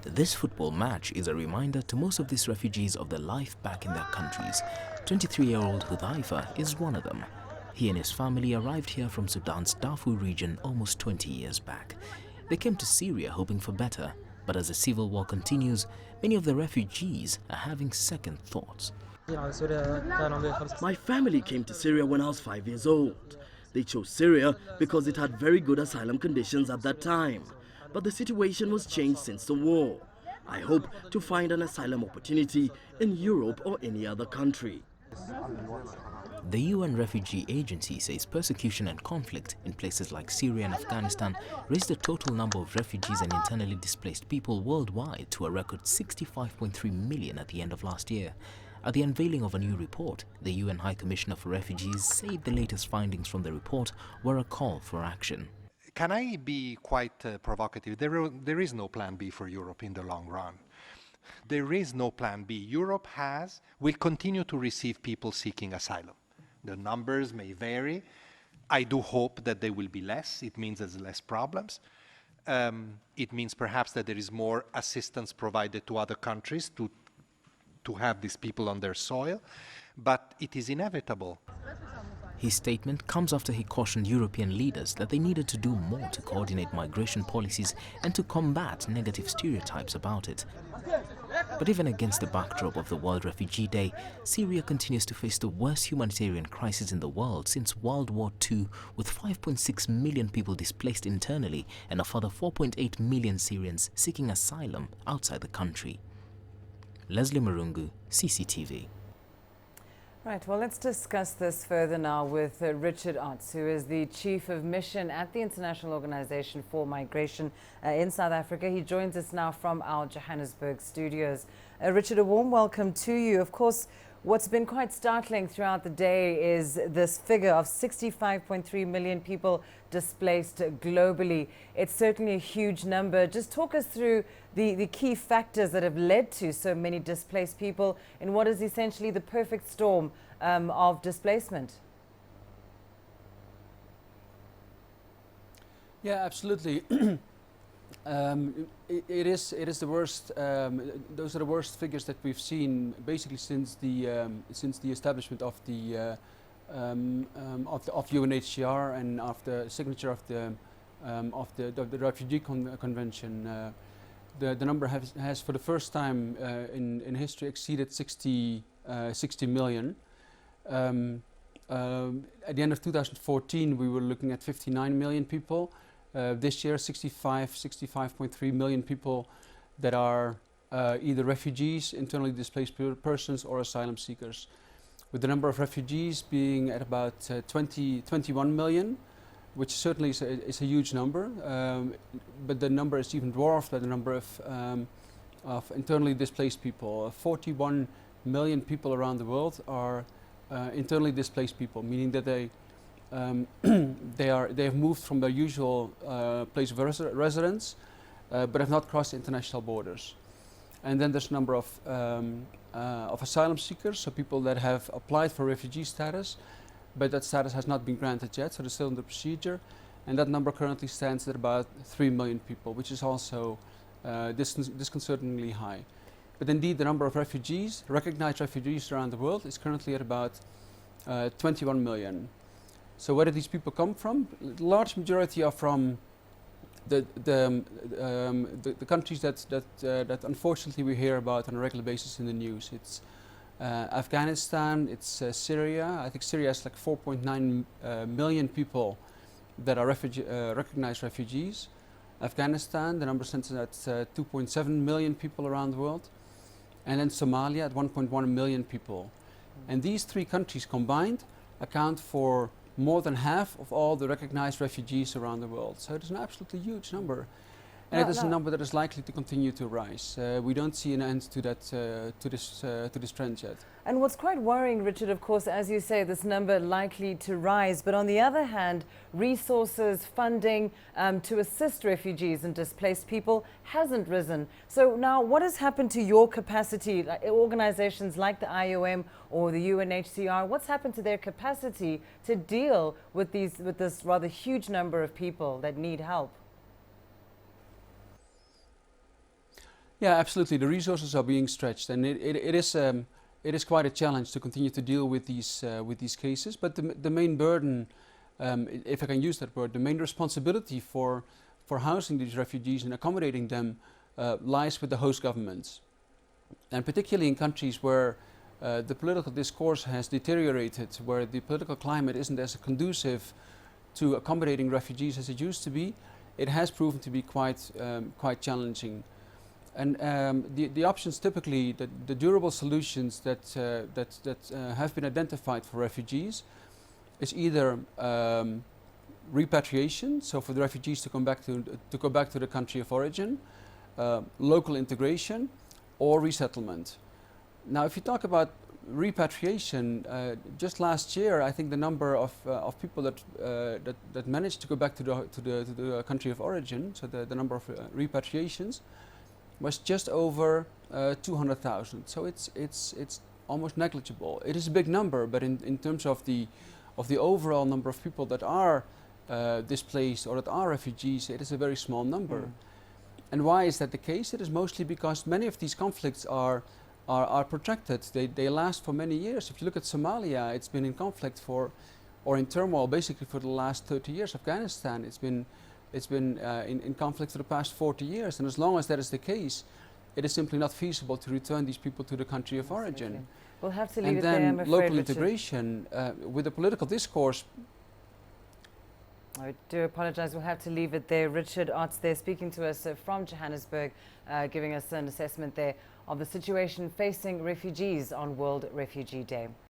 This football match is a reminder to most of these refugees of their life back in their countries. 23-year-old Hudhaifa is one of them. He and his family arrived here from Sudan's Darfur region almost 20 years back. They came to Syria hoping for better, but as the civil war continues, many of the refugees are having second thoughts. My family came to Syria when I was 5 years old. They chose Syria because it had very good asylum conditions at that time. But the situation was changed since the war. I hope to find an asylum opportunity in Europe or any other country. The UN Refugee Agency says persecution and conflict in places like Syria and Afghanistan raised the total number of refugees and internally displaced people worldwide to a record 65.3 million at the end of last year. At the unveiling of a new report, the UN High Commissioner for Refugees said the latest findings from the report were a call for action. Can I be quite provocative? There is no plan B for Europe in the long run. There is no plan B. Europe will continue to receive people seeking asylum. The numbers may vary. I do hope that they will be less. It means there's less problems. It means perhaps that there is more assistance provided to other countries to have these people on their soil, but it is inevitable. His statement comes after he cautioned European leaders that they needed to do more to coordinate migration policies and to combat negative stereotypes about it. But even against the backdrop of the World Refugee Day, Syria continues to face the worst humanitarian crisis in the world since World War II, with 5.6 million people displaced internally and a further 4.8 million Syrians seeking asylum outside the country. Leslie Marungu, CCTV. Right, well, let's discuss this further now with Richard Arts, who is the Chief of Mission at the International Organization for Migration in South Africa. He joins us now from our Johannesburg studios. Richard, a warm welcome to you. Of course, what's been quite startling throughout the day is this figure of 65.3 million people displaced globally. It's certainly a huge number. Just talk us through the key factors that have led to so many displaced people in what is essentially the perfect storm of displacement. Yeah, absolutely. It is the worst. Those are the worst figures that we've seen basically since the establishment of the UNHCR and after the signature of the Refugee Convention. The number has for the first time in history exceeded 60 million. At the end of 2014, we were looking at 59 million people. This year, 65.3 million people that are either refugees, internally displaced persons, or asylum seekers. With the number of refugees being at about 21 million, which certainly is a huge number, but the number is even dwarfed by the number of internally displaced people. 41 million people around the world are internally displaced people, meaning that they have moved from their usual place of residence, but have not crossed international borders. And then there's a number of asylum seekers, so people that have applied for refugee status, but that status has not been granted yet, so they're still in the procedure. And that number currently stands at about 3 million people, which is also disconcertingly high. But indeed, the number of refugees, recognized refugees around the world, is currently at about 21 million. So where do these people come from? The large majority are from the countries that unfortunately we hear about on a regular basis in the news. It's Afghanistan, it's Syria. I think Syria has like 4.9 million people that are recognized refugees. Afghanistan, the number stands at 2.7 million people around the world. And then Somalia at 1.1 million people. And these three countries combined account for more than half of all the recognized refugees around the world. So it is an absolutely huge number. And it is a number that is likely to continue to rise. We don't see an end to that, to this trend yet. And what's quite worrying, Richard, of course, as you say, this number likely to rise. But on the other hand, resources, funding to assist refugees and displaced people hasn't risen. So now what has happened to your capacity, like organizations like the IOM or the UNHCR? What's happened to their capacity to deal with this rather huge number of people that need help? Yeah, absolutely. The resources are being stretched, and it is quite a challenge to continue to deal with these cases. But the main burden, if I can use that word, the main responsibility for housing these refugees and accommodating them lies with the host governments, and particularly in countries where the political discourse has deteriorated, where the political climate isn't as conducive to accommodating refugees as it used to be. It has proven to be quite challenging. And the options typically, the durable solutions that have been identified for refugees, is either repatriation, so for the refugees to go back to the country of origin, local integration, or resettlement. Now, if you talk about repatriation, just last year, I think the number of people that managed to go back to the country of origin, so the number of repatriations, was just over 200,000. So it's almost negligible. It is a big number, but in terms of the overall number of people that are displaced or that are refugees, it is a very small number. And why is that the case? It is mostly because many of these conflicts are protracted. They last for many years. If you look at Somalia, it's been in conflict or in turmoil basically for the last 30 years. Afghanistan, it's been in conflict for the past 40 years. And as long as that is the case, it is simply not feasible to return these people to the country of origin. We'll have to leave it there, I'm afraid, local Richard. integration with the political discourse. I do apologize. We'll have to leave it there. Richard Arts there speaking to us from Johannesburg, giving us an assessment there of the situation facing refugees on World Refugee Day.